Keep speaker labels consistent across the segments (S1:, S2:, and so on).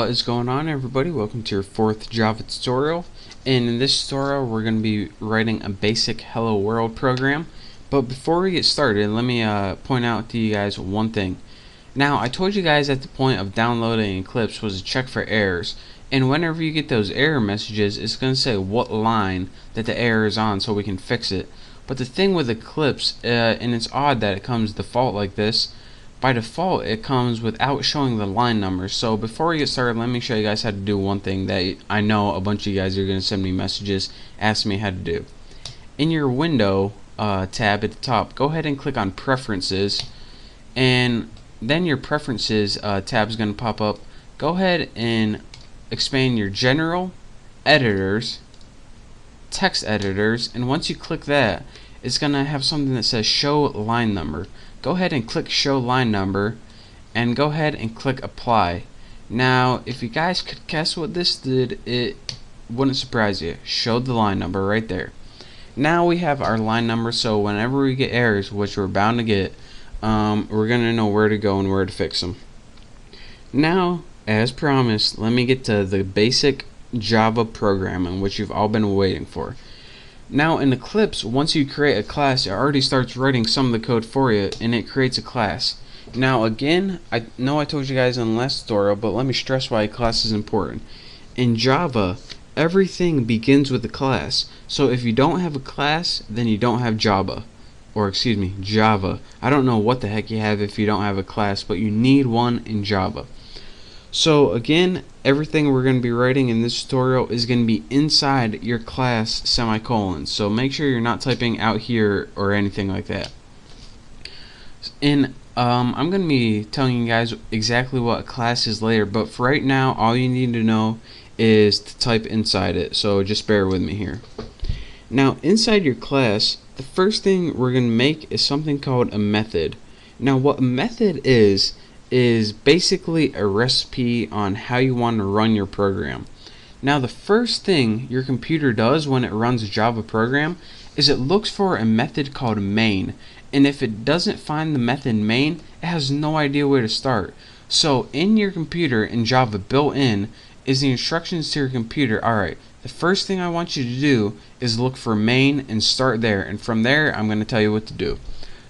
S1: What is going on, everybody? Welcome to your fourth Java tutorial. And in this tutorial we're going to be writing a basic hello world program. But before we get started, let me point out to you guys one thing. Now, I told you guys at the point of downloading Eclipse was to check for errors, and whenever you get those error messages, it's going to say what line that the error is on so we can fix it. But the thing with Eclipse, and it's odd that it comes default like this, by default it comes without showing the line numbers. So before we get started, let me show you guys how to do one thing that I know a bunch of you guys are going to send me messages asking me how to do. In your window tab at the top, go ahead and click on preferences, and then your preferences tab is going to pop up. Go ahead and expand your general, editors, text editors, and once you click that, it's going to have something that says show line number. Go ahead and click show line number and go ahead and click apply. Now, if you guys could guess what this did, it wouldn't surprise you. Showed the line number right there. Now we have our line number, so whenever we get errors, which we're bound to get, we're going to know where to go and where to fix them. Now, as promised, let me get to the basic Java programming, which you've all been waiting for. Now in Eclipse, once you create a class, it already starts writing some of the code for you, and it creates a class. Now again, I know I told you guys in the last tutorial, but let me stress why a class is important. In Java, everything begins with a class. So if you don't have a class, then you don't have Java. Or excuse me, Java. I don't know what the heck you have if you don't have a class, but you need one in Java. So again, everything we're going to be writing in this tutorial is going to be inside your class semicolon. So make sure you're not typing out here or anything like that. And I'm going to be telling you guys exactly what a class is later, but for right now, all you need to know is to type inside it. So just bear with me here. Now inside your class, the first thing we're going to make is something called a method. Now what a method is basically a recipe on how you want to run your program. Now the first thing your computer does when it runs a Java program is it looks for a method called main, and if it doesn't find the method main, it has no idea where to start. So in your computer in Java, built in is the instructions to your computer. Alright, the first thing I want you to do is look for main and start there, and from there I'm going to tell you what to do.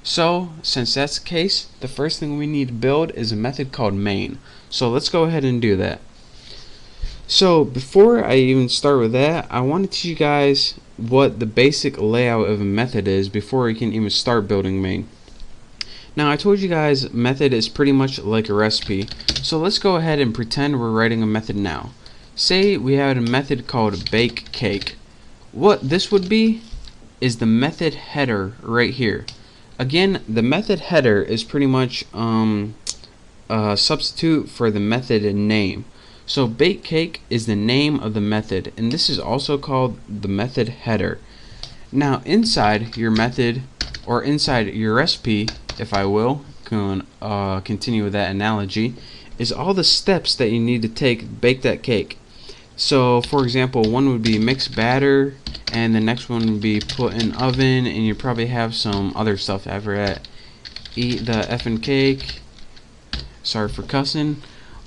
S1: So, since that's the case, the first thing we need to build is a method called main. So let's go ahead and do that. So before I even start with that, I want to teach you guys what the basic layout of a method is before we can even start building main. Now I told you guys method is pretty much like a recipe. So let's go ahead and pretend we're writing a method now. Say we had a method called bake cake. What this would be is the method header right here. Again, the method header is pretty much a substitute for the method name. So bake cake is the name of the method, and this is also called the method header. Now inside your method, or inside your recipe, if I will continue with that analogy, is all the steps that you need to take to bake that cake. So for example, one would be mix batter, and the next one would be put in oven, and you probably have some other stuff after that. Eat the effing cake. Sorry for cussing.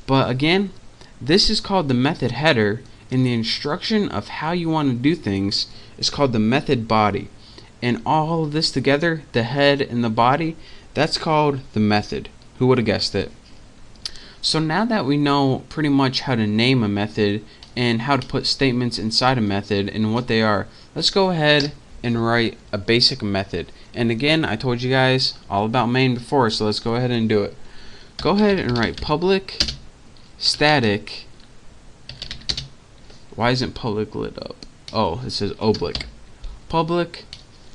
S1: But again, this is called the method header, and the instruction of how you want to do things is called the method body. And all of this together, the head and the body, that's called the method. Who would have guessed it? So now that we know pretty much how to name a method and how to put statements inside a method and what they are, let's go ahead and write a basic method. And again, I told you guys all about main before, so let's go ahead and do it. Go ahead and write public static. Why isn't public lit up? Oh, it says oblique. Public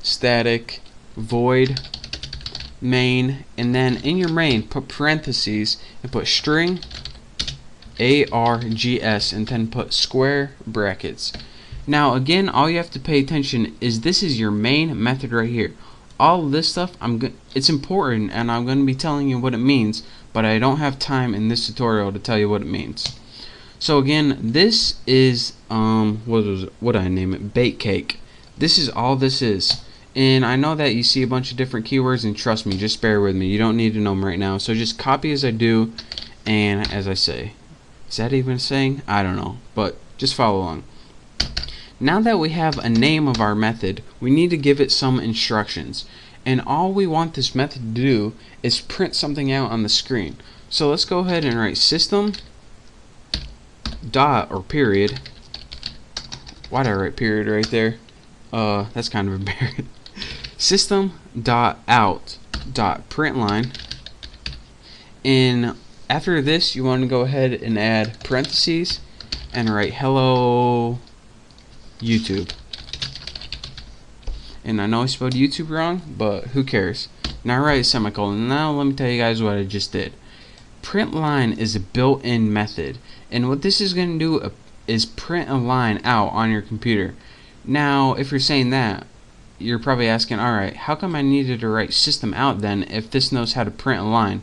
S1: static void main, and then in your main put parentheses and put string args, and then put square brackets. Now again, all you have to pay attention is this is your main method right here. All of this stuff, it's important, and I'm going to be telling you what it means, but I don't have time in this tutorial to tell you what it means. So again, this is what did I name it? Bake cake. This is all this is. And I know that you see a bunch of different keywords, and trust me, just bear with me. You don't need to know them right now. So just copy as I do and as I say. Is that even a saying? I don't know, but just follow along. Now that we have a name of our method, we need to give it some instructions. And all we want this method to do is print something out on the screen. So let's go ahead and write system dot or period. Why'd I write period right there? That's kind of embarrassing. System dot out dot println. And after this, you want to go ahead and add parentheses and write hello YouTube. And I know I spelled YouTube wrong, but who cares? Now write a semicolon. Now let me tell you guys what I just did. Println is a built-in method, and what this is going to do is print a line out on your computer. Now if you're saying that, you're probably asking, alright, how come I needed to write system out then if this knows how to print a line?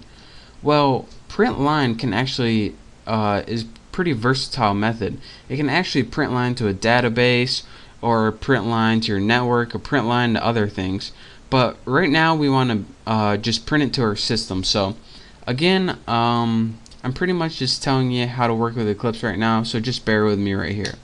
S1: Well, println can actually is pretty versatile method. It can actually print line to a database, or print line to your network, or print line to other things. But right now we want to just print it to our system. So again, I'm pretty much just telling you how to work with Eclipse right now, so just bear with me right here.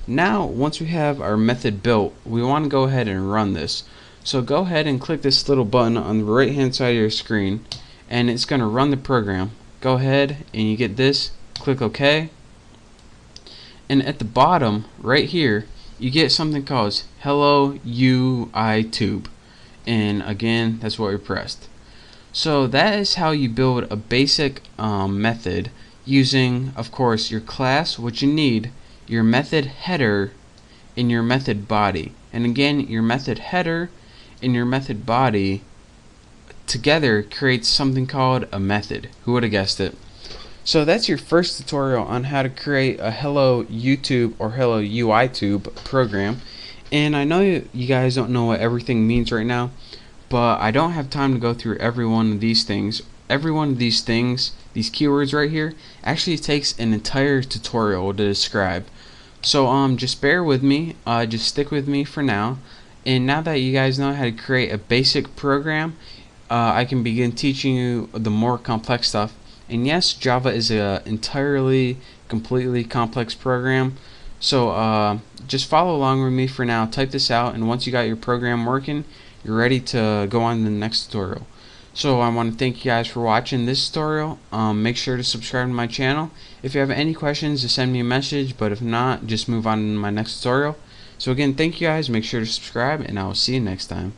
S1: Now once we have our method built, we want to go ahead and run this. So go ahead and click this little button on the right hand side of your screen, and it's going to run the program. Go ahead and you get this, click OK, and at the bottom right here you get something called hello UITube, and again that's what we pressed. So that is how you build a basic method using, of course, your class, what you need, your method header, and your method body. And again, your method header and your method body together creates something called a method. Who would have guessed it? So that's your first tutorial on how to create a hello YouTube or hello UITube program. And I know you guys don't know what everything means right now, but I don't have time to go through every one of these things. Every one of these things, these keywords right here, actually takes an entire tutorial to describe. So just bear with me, just stick with me for now. And now that you guys know how to create a basic program, I can begin teaching you the more complex stuff. And yes, Java is a entirely, completely complex program. So just follow along with me for now. Type this out, and once you got your program working, you're ready to go on to the next tutorial. So I want to thank you guys for watching this tutorial. Make sure to subscribe to my channel. If you have any questions, just send me a message, but if not, just move on to my next tutorial. So again, thank you guys. Make sure to subscribe, and I will see you next time.